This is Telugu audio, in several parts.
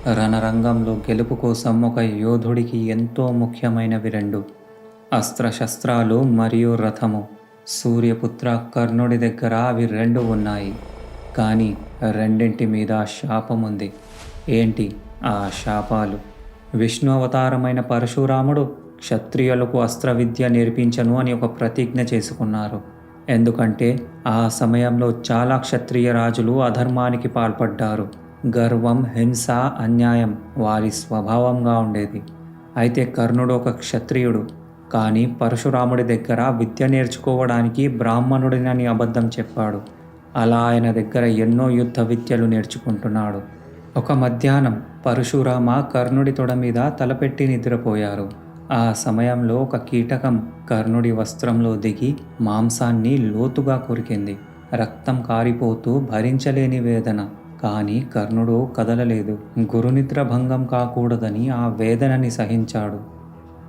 రణరంగంలో గెలుపు కోసం ఒక యోధుడికి ఎంతో ముఖ్యమైనవి రెండు: అస్త్రశస్త్రాలు మరియు రథము. సూర్యపుత్ర కర్ణుడి దగ్గర అవి రెండు ఉన్నాయి. కానీ రెండింటి మీద శాపం ఉంది. ఏంటి ఆ శాపాలు? విష్ణు అవతారమైన పరశురాముడు క్షత్రియులకు అస్త్ర విద్య నేర్పించను అని ఒక ప్రతిజ్ఞ చేసుకున్నారు. ఎందుకంటే ఆ సమయంలో చాలా క్షత్రియ రాజులు అధర్మానికి పాల్పడ్డారు. గర్వం, హింస, అన్యాయం వారి స్వభావంగా ఉండేది. అయితే కర్ణుడు ఒక క్షత్రియుడు. కానీ పరశురాముడి దగ్గర విద్య నేర్చుకోవడానికి బ్రాహ్మణుడినని అబద్ధం చెప్పాడు. అలా ఆయన దగ్గర ఎన్నో యుద్ధ విద్యలు నేర్చుకుంటున్నాడు. ఒక మధ్యాహ్నం పరశురామ కర్ణుడి తొడ మీద తలపెట్టి నిద్రపోయారు. ఆ సమయంలో ఒక కీటకం కర్ణుడి వస్త్రంలో దిగి మాంసాన్ని లోతుగా కొరికింది. రక్తం కారిపోతూ భరించలేని వేదన. కానీ కర్ణుడు కదలలేదు. గురునిద్ర భంగం కాకూడదని ఆ వేదనని సహించాడు.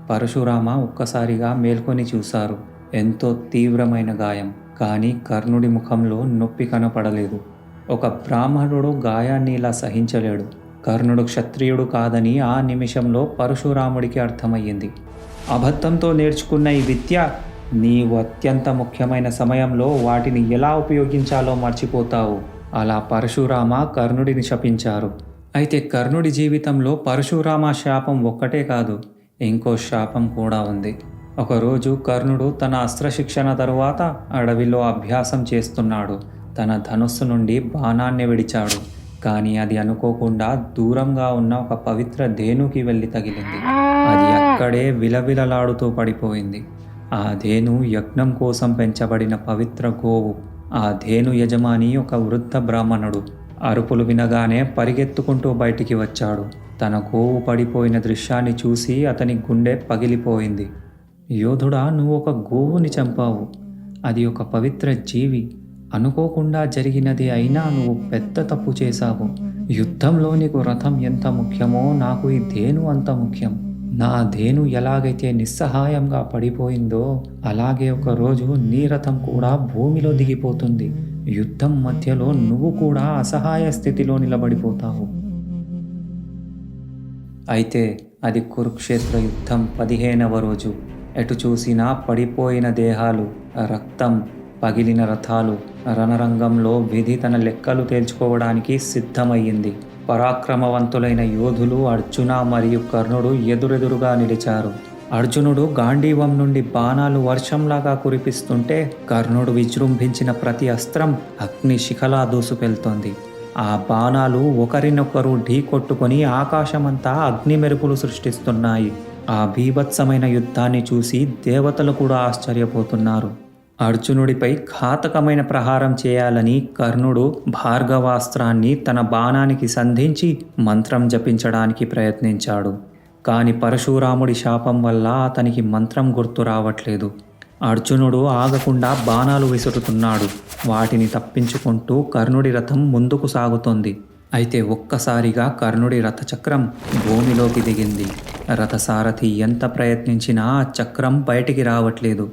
పరశురామ ఒక్కసారిగా మేల్కొని చూశారు. ఎంతో తీవ్రమైన గాయం. కానీ కర్ణుడి ముఖంలో నొప్పి కనపడలేదు. ఒక బ్రాహ్మణుడు గాయాన్ని ఇలా సహించలేడు. కర్ణుడు క్షత్రియుడు కాదని ఆ నిమిషంలో పరశురాముడికి అర్థమయ్యింది. అబద్ధంతో నేర్చుకున్న ఈ విద్య నీవు అత్యంత ముఖ్యమైన సమయంలో వాటిని ఎలా ఉపయోగించాలో మర్చిపోతావు. అలా పరశురామ కర్ణుడిని శపించారు. అయితే కర్ణుడి జీవితంలో పరశురామ శాపం ఒక్కటే కాదు, ఇంకో శాపం కూడా ఉంది. ఒకరోజు కర్ణుడు తన అస్త్రశిక్షణ తరువాత అడవిలో అభ్యాసం చేస్తున్నాడు. తన ధనుస్సు నుండి బాణాన్ని విడిచాడు. కానీ అది అనుకోకుండా దూరంగా ఉన్న ఒక పవిత్ర ధేనుకి వెళ్ళి తగిలింది. అది అక్కడే విలవిలలాడుతూ పడిపోయింది. ఆ ధేను యజ్ఞం కోసం పెంచబడిన పవిత్ర గోవు. ఆ ధేను యజమాని ఒక వృద్ధ బ్రాహ్మణుడు. అరుపులు వినగానే పరిగెత్తుకుంటూ బయటికి వచ్చాడు. తన గోవు పడిపోయిన దృశ్యాన్ని చూసి అతని గుండె పగిలిపోయింది. యోధుడా, నువ్వు ఒక గోవుని చంపావు. అది ఒక పవిత్ర జీవి. అనుకోకుండా జరిగినది అయినా నువ్వు పెద్ద తప్పు చేశావు. యుద్ధంలో నీకు రథం ఎంత ముఖ్యమో నాకు ఈ ధేను అంత ముఖ్యం. నా ధేను ఎలాగైతే నిస్సహాయంగా పడిపోయిందో అలాగే ఒకరోజు నీ రథం కూడా భూమిలో దిగిపోతుంది. యుద్ధం మధ్యలో నువ్వు కూడా అసహాయ స్థితిలో నిలబడిపోతావు. అయితే అది కురుక్షేత్ర యుద్ధం 15వ రోజు. ఎటు చూసినా పడిపోయిన దేహాలు, రక్తం, పగిలిన రథాలు. రణరంగంలో విధి తన లెక్కలు తేల్చుకోవడానికి సిద్ధమయ్యింది. పరాక్రమవంతులైన యోధులు అర్జున మరియు కర్ణుడు ఎదురెదురుగా నిలిచారు. అర్జునుడు గాంధీవం నుండి బాణాలు వర్షంలాగా కురిపిస్తుంటే కర్ణుడు విజృంభించిన ప్రతి అస్త్రం అగ్ని శిఖలా దూసుకెళ్తోంది. ఆ బాణాలు ఒకరినొకరు ఢీ కొట్టుకొని ఆకాశమంతా అగ్ని మెరుపులు సృష్టిస్తున్నాయి. ఆ బీభత్సమైన యుద్ధాన్ని చూసి దేవతలు కూడా ఆశ్చర్యపోతున్నారు. అర్జునుడిపై ఘాతకమైన ప్రహారం చేయాలని కర్ణుడు భార్గవాస్త్రాన్ని తన బాణానికి సంధించి మంత్రం జపించడానికి ప్రయత్నించాడు. కానీ పరశురాముడి శాపం వల్ల అతనికి మంత్రం గుర్తు రావట్లేదు. అర్జునుడు ఆగకుండా బాణాలు విసురుతున్నాడు. వాటిని తప్పించుకుంటూ కర్ణుడి రథం ముందుకు సాగుతోంది. అయితే ఒక్కసారిగా కర్ణుడి రథచక్రం భూమిలోకి దిగింది. రథసారథి ఎంత ప్రయత్నించినా ఆ చక్రం బయటికి రావట్లేదు.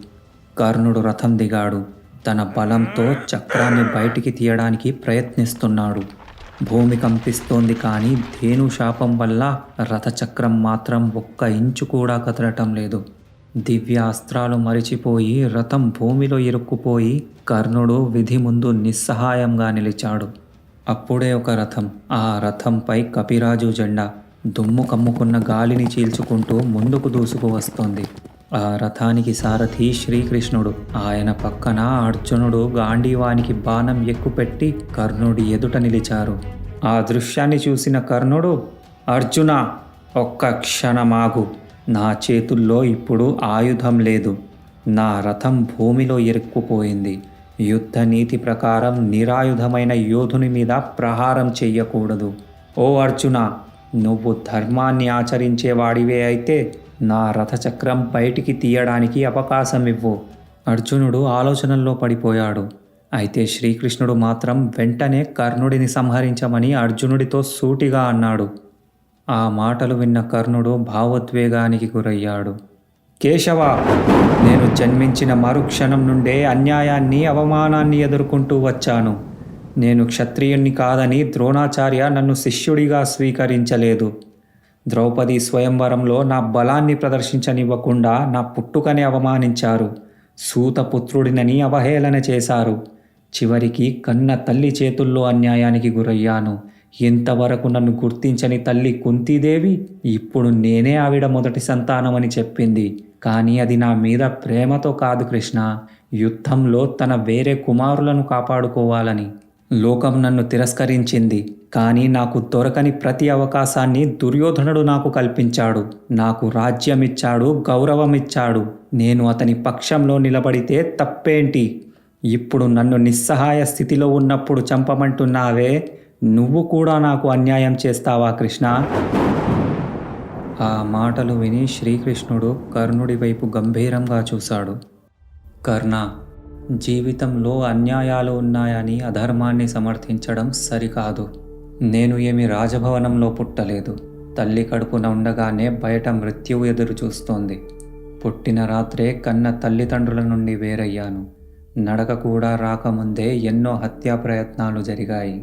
కర్ణుడు రథం దిగాడు. తన బలంతో చక్రాన్ని బయటికి తీయడానికి ప్రయత్నిస్తున్నాడు. భూమి కంపిస్తోంది. కానీ ధేను శాపం వల్ల రథచక్రం మాత్రం ఒక్క ఇంచు కూడా కదలటం లేదు. దివ్య అస్త్రాలు మరిచిపోయి రథం భూమిలో ఇరుక్కుపోయి కర్ణుడు విధి ముందు నిస్సహాయంగా నిలిచాడు. అప్పుడే ఒక రథం, ఆ రథంపై కపిరాజు జెండా దుమ్ము కమ్ముకున్న గాలిని చీల్చుకుంటూ ముందుకు దూసుకు వస్తోంది. ఆ రథానికి సారథి శ్రీకృష్ణుడు. ఆయన పక్కన అర్జునుడు గాంధీవానికి బాణం ఎక్కుపెట్టి కర్ణుడి ఎదుట నిలిచారు. ఆ దృశ్యాన్ని చూసిన కర్ణుడు, అర్జున, ఒక్క క్షణమాగు. నా చేతుల్లో ఇప్పుడు ఆయుధం లేదు. నా రథం భూమిలో ఇరుక్కుపోయింది. యుద్ధ నీతి ప్రకారం నిరాయుధమైన యోధుని మీద ప్రహారం చెయ్యకూడదు. ఓ అర్జున, నువ్వు ధర్మాన్ని ఆచరించేవాడివే అయితే నా రథచక్రం బయటికి తీయడానికి అవకాశం ఇవ్వు. అర్జునుడు ఆలోచనల్లో పడిపోయాడు. అయితే శ్రీకృష్ణుడు మాత్రం వెంటనే కర్ణుడిని సంహరించమని అర్జునుడితో సూటిగా అన్నాడు. ఆ మాటలు విన్న కర్ణుడు భావోద్వేగానికి గురయ్యాడు. కేశవ, నేను జన్మించిన మరుక్షణం నుండే అన్యాయాన్ని, అవమానాన్ని ఎదుర్కొంటూ వచ్చాను. నేను క్షత్రియుణ్ణి కాదని ద్రోణాచార్య నన్ను శిష్యుడిగా స్వీకరించలేదు. ద్రౌపది స్వయంవరంలో నా బలాన్ని ప్రదర్శించనివ్వకుండా నా పుట్టుకనే అవమానించారు. సూతపుత్రుడినని అవహేళన చేశారు. చివరికి కన్న తల్లి చేతుల్లో అన్యాయానికి గురయ్యాను. ఇంతవరకు నన్ను గుర్తించని తల్లి కుంతీదేవి ఇప్పుడు నేనే ఆవిడ మొదటి సంతానమని చెప్పింది. కానీ అది నా మీద ప్రేమతో కాదు కృష్ణ, యుద్ధంలో తన వేరే కుమారులను కాపాడుకోవాలని. లోకం నన్ను తిరస్కరించింది, కానీ నాకు దొరకని ప్రతి అవకాశాన్ని దుర్యోధనుడు నాకు కల్పించాడు. నాకు రాజ్యమిచ్చాడు, గౌరవమిచ్చాడు. నేను అతని పక్షంలో నిలబడితే తప్పేంటి? ఇప్పుడు నన్ను నిస్సహాయ స్థితిలో ఉన్నప్పుడు చంపమంటున్నావే, నువ్వు కూడా నాకు అన్యాయం చేస్తావా కృష్ణ? ఆ మాటలు విని శ్రీకృష్ణుడు కర్ణుడి వైపు గంభీరంగా చూశాడు. కర్ణ, జీవితంలో అన్యాయాలు ఉన్నాయని అధర్మాన్ని సమర్థించడం సరికాదు. నేను ఏమి రాజభవనంలో పుట్టలేదు. తల్లి కడుపున ఉండగానే బయట మృత్యువు ఎదురు చూస్తోంది. పుట్టిన రాత్రే కన్న తల్లిదండ్రుల నుండి వేరయ్యాను. నడక కూడా రాకముందే ఎన్నో హత్యా ప్రయత్నాలు జరిగాయి.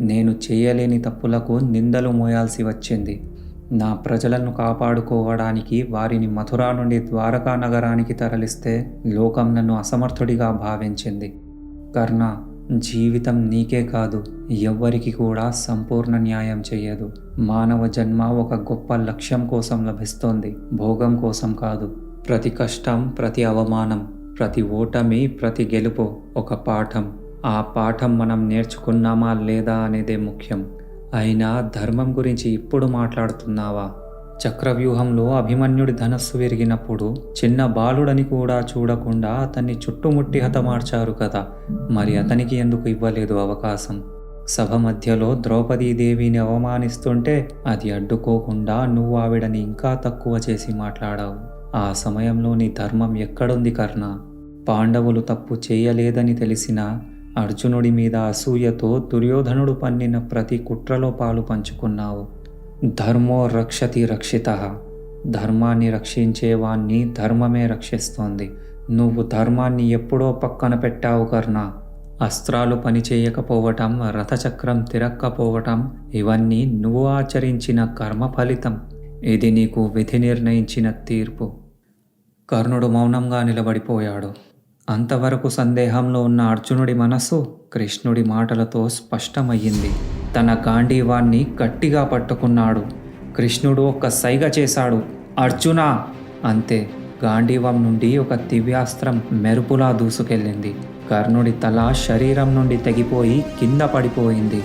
నేను చేయలేని తప్పులకు నిందలు మోయాల్సి వచ్చింది. నా ప్రజలను కాపాడుకోవడానికి వారిని మథురా నుండి ద్వారకా నగరానికి తరలిస్తే లోకం నన్ను అసమర్థుడిగా భావించింది. కర్ణ, జీవితం నీకే కాదు, ఎవ్వరికి కూడా సంపూర్ణ న్యాయం చేయదు. మానవ జన్మ ఒక గొప్ప లక్ష్యం కోసం లభిస్తోంది, భోగం కోసం కాదు. ప్రతి కష్టం, ప్రతి అవమానం, ప్రతి ఓటమి, ప్రతి గెలుపు ఒక పాఠం. ఆ పాఠం మనం నేర్చుకున్నామా లేదా అనేదే ముఖ్యం. అయినా ధర్మం గురించి ఇప్పుడు మాట్లాడుతున్నావా? చక్రవ్యూహంలో అభిమన్యుడి ధనస్సు విరిగినప్పుడు చిన్న బాలుడని కూడా చూడకుండా అతన్ని చుట్టుముట్టి హతమార్చారు కదా, మరి అతనికి ఎందుకు ఇవ్వలేదు అవకాశం? సభ మధ్యలో ద్రౌపదీదేవిని అవమానిస్తుంటే అది అడ్డుకోకుండా నువ్వు ఆవిడని ఇంకా తక్కువ చేసి మాట్లాడావు. ఆ సమయంలో నీ ధర్మం ఎక్కడుంది కర్ణ? పాండవులు తప్పు చేయలేదని తెలిసినా అర్జునుడి మీద అసూయతో దుర్యోధనుడు పన్నిన ప్రతి కుట్రలో పాలు పంచుకున్నావు. ధర్మో రక్షతి రక్షితః. ధర్మాన్ని రక్షించేవాణ్ణి ధర్మమే రక్షిస్తోంది. నువ్వు ధర్మాన్ని ఎప్పుడో పక్కన పెట్టావు కర్ణ. అస్త్రాలు పనిచేయకపోవటం, రథచక్రం తిరక్కపోవటం ఇవన్నీ నువ్వు ఆచరించిన కర్మ ఫలితం. ఇది నీకు విధి నిర్ణయించిన తీర్పు. కర్ణుడు మౌనంగా నిలబడిపోయాడు. అంతవరకు సందేహంలో ఉన్న అర్జునుడి మనస్సు కృష్ణుడి మాటలతో స్పష్టమయ్యింది. తన గాంధీవాన్ని గట్టిగా పట్టుకున్నాడు. కృష్ణుడు ఒక్క సైగ చేశాడు, అర్జునా! అంతే, గాంధీవం నుండి ఒక దివ్యాస్త్రం మెరుపులా దూసుకెళ్ళింది. కర్ణుడి తల శరీరం నుండి తెగిపోయి కింద పడిపోయింది.